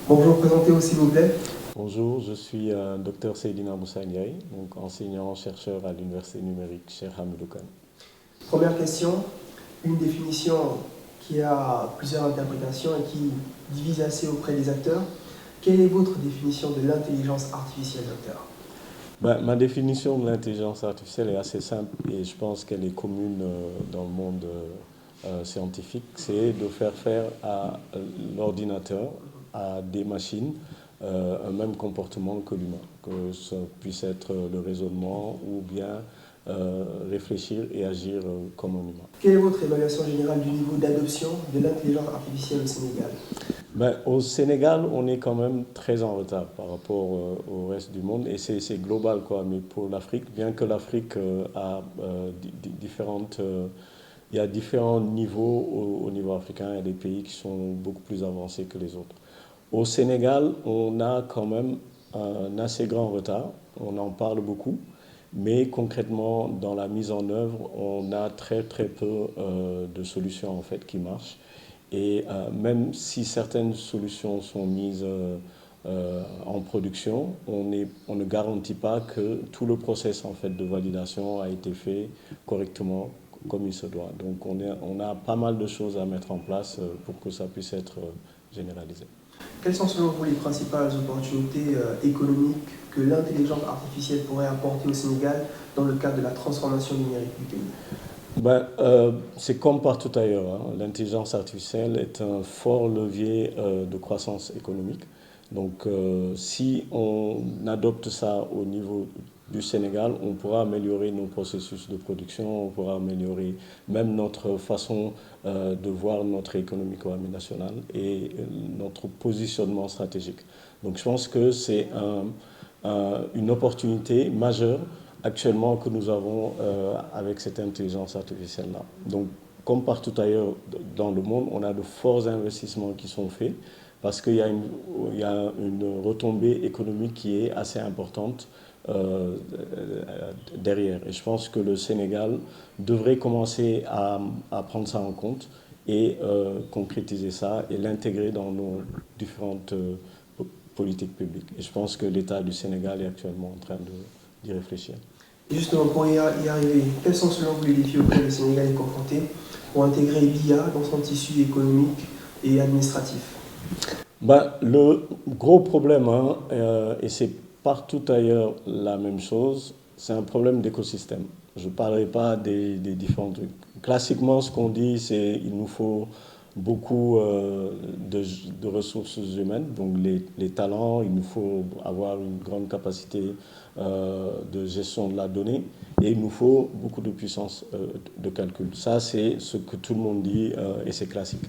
Bonjour, présentez-vous s'il vous plaît. Bonjour, je suis Dr Seydina Moussa Ndiaye, donc enseignant-chercheur à l'Université numérique Cheikh Hamidou Kane. Première question, une définition qui a plusieurs interprétations et qui divise assez auprès des acteurs. Quelle est votre définition de l'intelligence artificielle, docteur? Ma définition de l'intelligence artificielle est assez simple et je pense qu'elle est commune dans le monde scientifique. C'est de faire à l'ordinateur, à des machines, un même comportement que l'humain, que ça puisse être le raisonnement ou bien réfléchir et agir comme un humain. Quelle est votre évaluation générale du niveau d'adoption de l'intelligence artificielle au Sénégal? Au Sénégal, on est quand même très en retard par rapport au reste du monde et c'est global quoi. Mais pour l'Afrique, bien que l'Afrique a différentes, il y a différents niveaux au niveau africain, il y a des pays qui sont beaucoup plus avancés que les autres. Au Sénégal, on a quand même un assez grand retard. On en parle beaucoup, mais concrètement, dans la mise en œuvre, on a très très peu de solutions en fait qui marchent. Et même si certaines solutions sont mises en production, on ne garantit pas que tout le process en fait, de validation a été fait correctement comme il se doit. Donc on a pas mal de choses à mettre en place pour que ça puisse être généralisé. Quelles sont selon vous les principales opportunités économiques que l'intelligence artificielle pourrait apporter au Sénégal dans le cadre de la transformation numérique du pays? C'est comme partout ailleurs, hein. L'intelligence artificielle est un fort levier de croissance économique. Donc, si on adopte ça au niveau du Sénégal, on pourra améliorer nos processus de production, on pourra améliorer même notre façon de voir notre économie nationale et notre positionnement stratégique. Donc, je pense que c'est une opportunité majeure actuellement que nous avons avec cette intelligence artificielle-là. Donc, comme partout ailleurs dans le monde, on a de forts investissements qui sont faits parce il y a une retombée économique qui est assez importante derrière. Et je pense que le Sénégal devrait commencer à prendre ça en compte et concrétiser ça et l'intégrer dans nos différentes politiques publiques. Et je pense que l'État du Sénégal est actuellement en train d'y réfléchir. Justement, pour y arriver, quels sont selon vous les défis auxquels le Sénégal est confronté pour intégrer l'IA dans son tissu économique et administratif? Le gros problème, hein, et c'est partout ailleurs la même chose, c'est un problème d'écosystème. Je ne parlerai pas des différents trucs. Classiquement, ce qu'on dit, c'est qu'il nous faut beaucoup de ressources humaines, donc les talents, il nous faut avoir une grande capacité de gestion de la donnée et il nous faut beaucoup de puissance de calcul. Ça, c'est ce que tout le monde dit et c'est classique.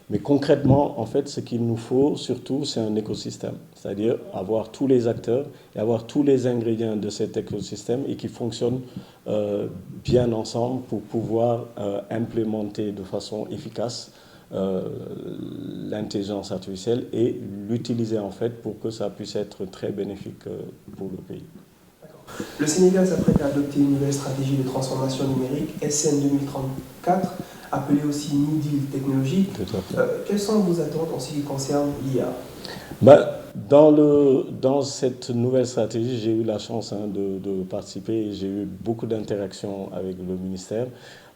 Mais concrètement, en fait, ce qu'il nous faut surtout, c'est un écosystème. C'est-à-dire avoir tous les acteurs et avoir tous les ingrédients de cet écosystème et qui fonctionnent bien ensemble pour pouvoir implémenter de façon efficace l'intelligence artificielle et l'utiliser en fait pour que ça puisse être très bénéfique pour le pays. Le Sénégal s'apprête à adopter une nouvelle stratégie de transformation numérique, SN 2034, appelée aussi New Deal technologique. Quelles sont vos attentes en ce qui concerne l'IA? Dans cette nouvelle stratégie, j'ai eu la chance de participer et j'ai eu beaucoup d'interactions avec le ministère.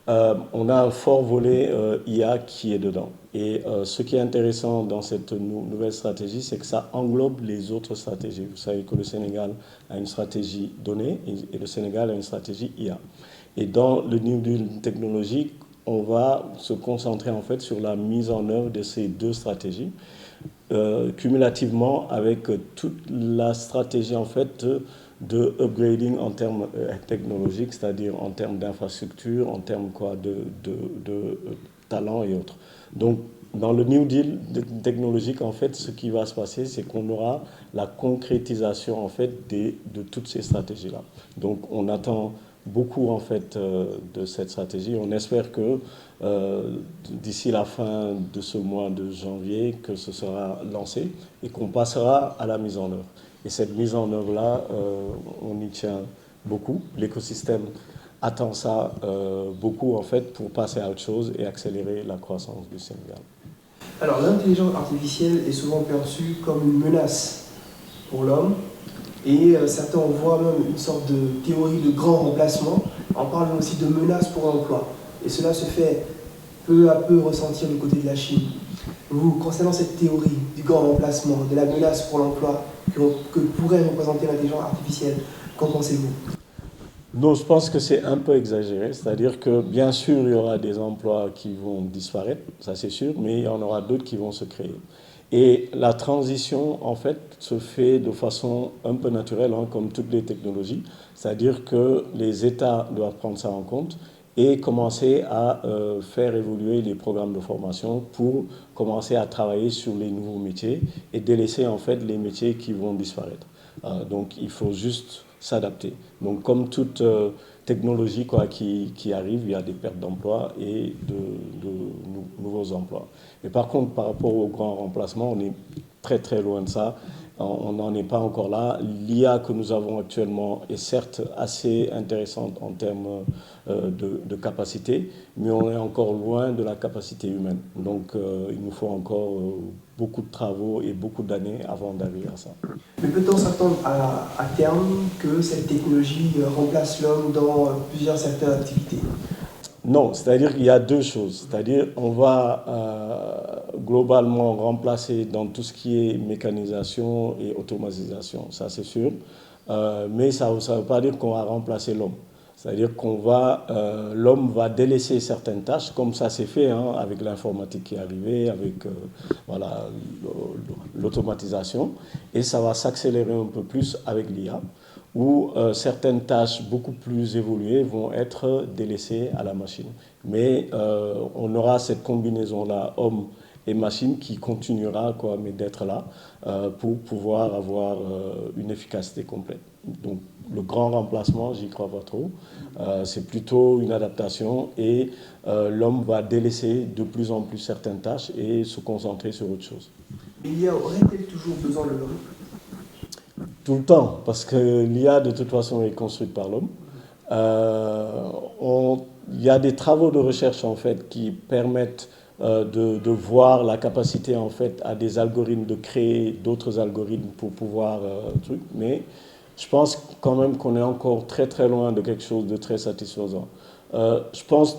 On a un fort volet IA qui est dedans. Et ce qui est intéressant dans cette nouvelle stratégie, c'est que ça englobe les autres stratégies. Vous savez que le Sénégal a une stratégie donnée et le Sénégal a une stratégie IA. Et dans le New Deal technologique, on va se concentrer en fait sur la mise en œuvre de ces deux stratégies, cumulativement avec toute la stratégie en fait de upgrading en termes technologiques, c'est-à-dire en termes d'infrastructure, en termes de talent et autres. Donc, dans le New Deal technologique, en fait, ce qui va se passer, c'est qu'on aura la concrétisation en fait de toutes ces stratégies-là. Donc, on attend beaucoup en fait de cette stratégie. On espère que d'ici la fin de ce mois de janvier, que ce sera lancé et qu'on passera à la mise en œuvre. Et cette mise en œuvre-là, on y tient beaucoup. L'écosystème attend ça beaucoup en fait pour passer à autre chose et accélérer la croissance du Sénégal. Alors, l'intelligence artificielle est souvent perçue comme une menace pour l'homme, et certains en voient même une sorte de théorie de grand remplacement. On parle aussi de menace pour l'emploi, et cela se fait peu à peu ressentir du côté de la Chine. Vous, concernant cette théorie du grand remplacement, de la menace pour l'emploi que pourrait représenter l'intelligence artificielle, qu'en pensez-vous? Non, je pense que c'est un peu exagéré. C'est-à-dire que bien sûr, il y aura des emplois qui vont disparaître, ça c'est sûr, mais il y en aura d'autres qui vont se créer. Et la transition, en fait, se fait de façon un peu naturelle, hein, comme toutes les technologies. C'est-à-dire que les États doivent prendre ça en compte et commencer à faire évoluer les programmes de formation pour commencer à travailler sur les nouveaux métiers et délaisser en fait les métiers qui vont disparaître. Donc il faut juste s'adapter. Donc comme toute technologie qui arrive, il y a des pertes d'emplois et de nouveaux emplois. Mais par contre, par rapport au grand remplacement, on est très très loin de ça. On n'en est pas encore là. L'IA que nous avons actuellement est certes assez intéressante en termes de capacité, mais on est encore loin de la capacité humaine. Donc il nous faut encore beaucoup de travaux et beaucoup d'années avant d'arriver à ça. Mais peut-on s'attendre à terme que cette technologie remplace l'homme dans plusieurs secteurs d'activité? Non, c'est-à-dire qu'il y a deux choses. C'est-à-dire on va globalement remplacer dans tout ce qui est mécanisation et automatisation, ça c'est sûr. Mais ça ne veut pas dire qu'on va remplacer l'homme. C'est-à-dire l'homme va délaisser certaines tâches, comme ça s'est fait hein, avec l'informatique qui est arrivée, avec voilà, l'automatisation, et ça va s'accélérer un peu plus avec l'IA, où certaines tâches beaucoup plus évoluées vont être délaissées à la machine. Mais on aura cette combinaison-là, homme et machine, qui continuera mais d'être là pour pouvoir avoir une efficacité complète. Donc le grand remplacement, j'y crois pas trop. C'est plutôt une adaptation et l'homme va délaisser de plus en plus certaines tâches et se concentrer sur autre chose. L'IA aurait-elle toujours besoin de l'homme? Tout le temps, parce que l'IA de toute façon est construite par l'homme. Il y a des travaux de recherche en fait qui permettent de voir la capacité en fait à des algorithmes de créer d'autres algorithmes pour pouvoir truc, mais je pense quand même qu'on est encore très très loin de quelque chose de très satisfaisant. Je pense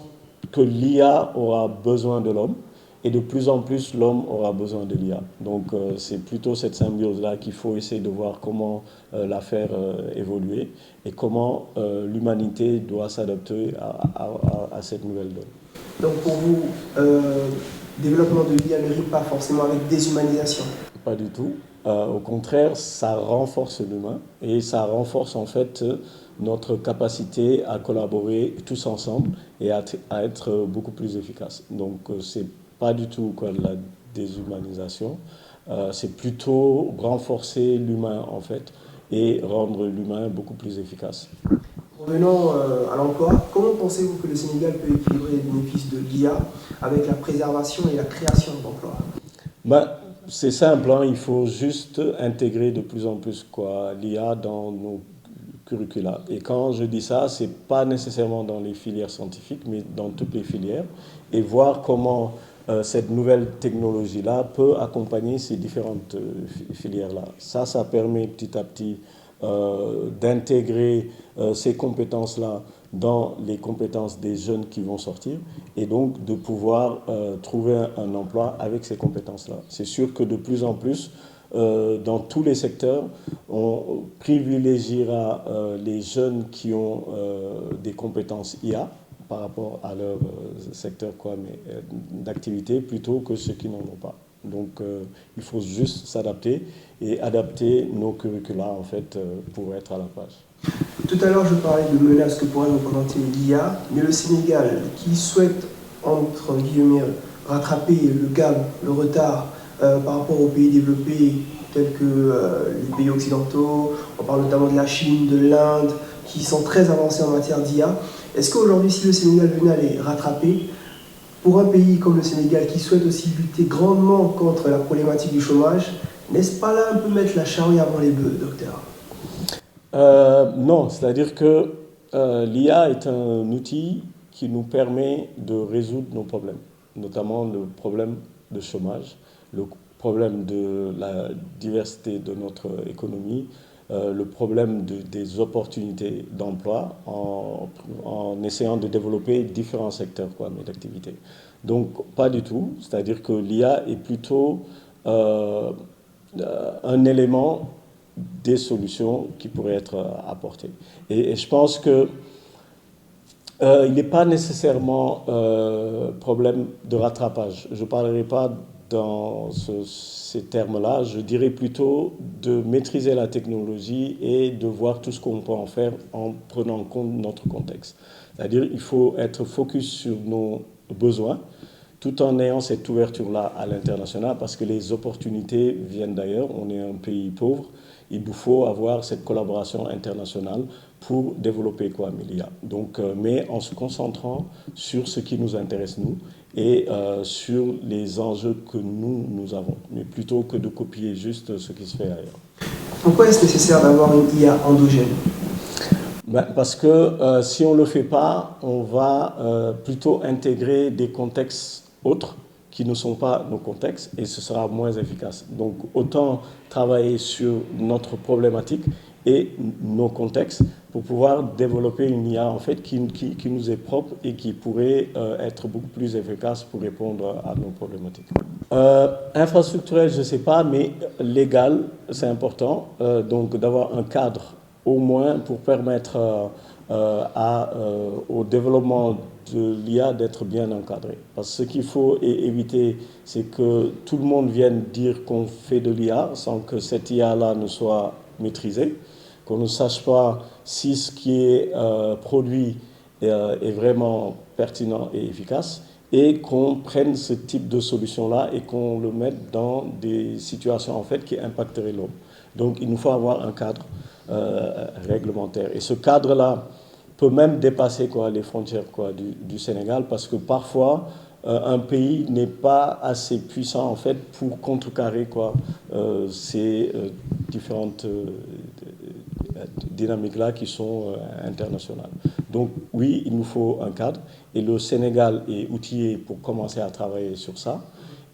que l'IA aura besoin de l'homme et de plus en plus l'homme aura besoin de l'IA. Donc c'est plutôt cette symbiose-là qu'il faut essayer de voir comment la faire évoluer et comment l'humanité doit s'adapter à cette nouvelle donne. Donc pour vous, développement de l'IA ne rime pas forcément avec déshumanisation? Pas du tout. Au contraire, ça renforce l'humain et ça renforce en fait notre capacité à collaborer tous ensemble et à être beaucoup plus efficace. Donc c'est pas du tout la déshumanisation, c'est plutôt renforcer l'humain en fait et rendre l'humain beaucoup plus efficace. Revenons à l'emploi. Comment pensez-vous que le Sénégal peut équilibrer les bénéfices de l'IA avec la préservation et la création d'emplois? C'est simple, hein, il faut juste intégrer de plus en plus l'IA dans nos curricula. Et quand je dis ça, ce n'est pas nécessairement dans les filières scientifiques, mais dans toutes les filières, et voir comment cette nouvelle technologie-là peut accompagner ces différentes filières-là. Ça permet petit à petit d'intégrer ces compétences-là dans les compétences des jeunes qui vont sortir et donc de pouvoir trouver un emploi avec ces compétences-là. C'est sûr que de plus en plus, dans tous les secteurs, on privilégiera les jeunes qui ont des compétences IA par rapport à leur secteur d'activité plutôt que ceux qui n'en ont pas. Donc il faut juste s'adapter et adapter nos curricula en fait pour être à la page. Tout à l'heure, je parlais de menaces que pourrait représenter l'IA, mais le Sénégal, qui souhaite, entre guillemets, rattraper le gap, le retard par rapport aux pays développés tels que les pays occidentaux, on parle notamment de la Chine, de l'Inde, qui sont très avancés en matière d'IA. Est-ce qu'aujourd'hui, si le Sénégal venait à les rattraper, pour un pays comme le Sénégal qui souhaite aussi lutter grandement contre la problématique du chômage, n'est-ce pas là un peu mettre la charrue avant les bœufs, docteur? Non, c'est-à-dire que l'IA est un outil qui nous permet de résoudre nos problèmes, notamment le problème de chômage, le problème de la diversité de notre économie, le problème des opportunités d'emploi en essayant de développer différents secteurs d'activité. Donc pas du tout, c'est-à-dire que l'IA est plutôt un élément des solutions qui pourraient être apportées. Et je pense que il n'est pas nécessairement problème de rattrapage. Je ne parlerai pas dans ces termes-là, je dirais plutôt de maîtriser la technologie et de voir tout ce qu'on peut en faire en prenant en compte notre contexte. C'est-à-dire qu'il faut être focus sur nos besoins, tout en ayant cette ouverture-là à l'international, parce que les opportunités viennent d'ailleurs. On est un pays pauvre. Il nous faut avoir cette collaboration internationale pour développer l'IA. Donc, mais en se concentrant sur ce qui nous intéresse, nous, et sur les enjeux que nous avons, mais plutôt que de copier juste ce qui se fait ailleurs. Pourquoi est-ce nécessaire d'avoir une IA endogène ? Parce que si on ne le fait pas, on va plutôt intégrer des contextes autres qui ne sont pas nos contextes et ce sera moins efficace. Donc autant travailler sur notre problématique et nos contextes pour pouvoir développer une IA en fait qui nous est propre et qui pourrait être beaucoup plus efficace pour répondre à nos problématiques. Infrastructurel, je ne sais pas, mais légal, c'est important. Donc d'avoir un cadre au moins pour permettre au développement de l'IA d'être bien encadré. Parce que ce qu'il faut éviter, c'est que tout le monde vienne dire qu'on fait de l'IA sans que cette IA-là ne soit maîtrisée, qu'on ne sache pas si ce qui est produit est vraiment pertinent et efficace, et qu'on prenne ce type de solution-là et qu'on le mette dans des situations en fait qui impacteraient l'homme. Donc il nous faut avoir un cadre réglementaire. Et ce cadre-là peut même dépasser les frontières du Sénégal, parce que parfois un pays n'est pas assez puissant en fait pour contrecarrer ces différentes dynamiques-là qui sont internationales. Donc oui, il nous faut un cadre et le Sénégal est outillé pour commencer à travailler sur ça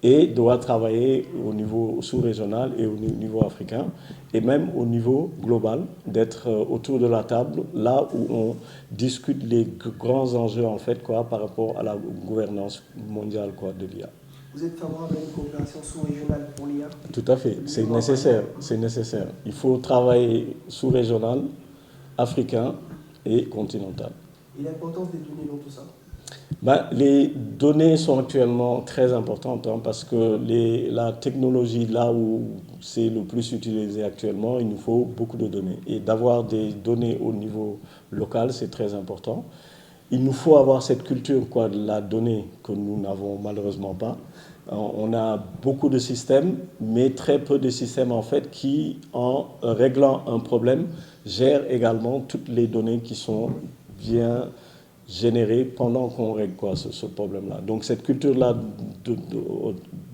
et doit travailler au niveau sous-régional et au niveau africain et même au niveau global, d'être autour de la table, là où on discute les grands enjeux en fait par rapport à la gouvernance mondiale de l'IA. Vous êtes favorable à une coopération sous-régionale pour l'IA ? Tout à fait, c'est nécessaire. Il faut travailler sous-régional, africain et continental. Et l'importance des données dans tout ça ? Les données sont actuellement très importantes parce que la technologie, là où c'est le plus utilisé actuellement, il nous faut beaucoup de données. Et d'avoir des données au niveau local, c'est très important. Il nous faut avoir cette culture de la donnée que nous n'avons malheureusement pas. On a beaucoup de systèmes, mais très peu de systèmes en fait qui, en réglant un problème, gèrent également toutes les données qui sont bien générées pendant qu'on règle ce problème-là. Donc cette culture-là, de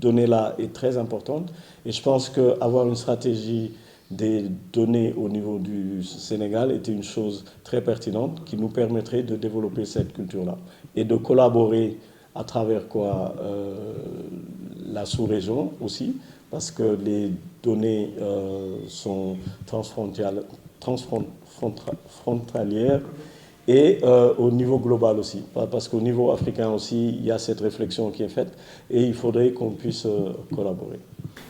données-là est très importante. Et je pense qu'avoir une stratégie des données au niveau du Sénégal était une chose très pertinente qui nous permettrait de développer cette culture-là et de collaborer à travers la sous-région aussi, parce que les données sont transfrontalières et au niveau global aussi, parce qu'au niveau africain aussi, il y a cette réflexion qui est faite et il faudrait qu'on puisse collaborer.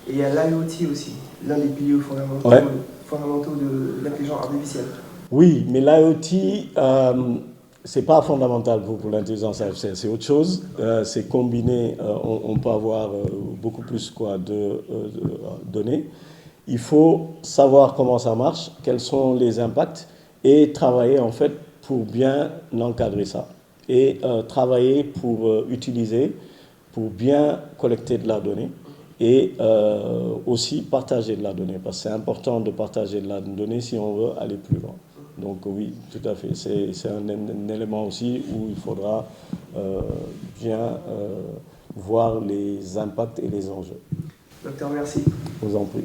Et il y a l'IoT aussi, l'un des piliers fondamentaux de l'intelligence artificielle. Oui, mais l'IoT, c'est pas fondamental pour l'intelligence artificielle, c'est autre chose. C'est combiné, on peut avoir beaucoup plus de données. Il faut savoir comment ça marche, quels sont les impacts et travailler en fait pour bien encadrer ça. Et travailler pour utiliser, pour bien collecter de la donnée et aussi partager de la donnée, parce que c'est important de partager de la donnée si on veut aller plus loin. Donc oui, tout à fait. C'est un élément aussi où il faudra bien voir les impacts et les enjeux. Docteur, merci. Je vous en prie.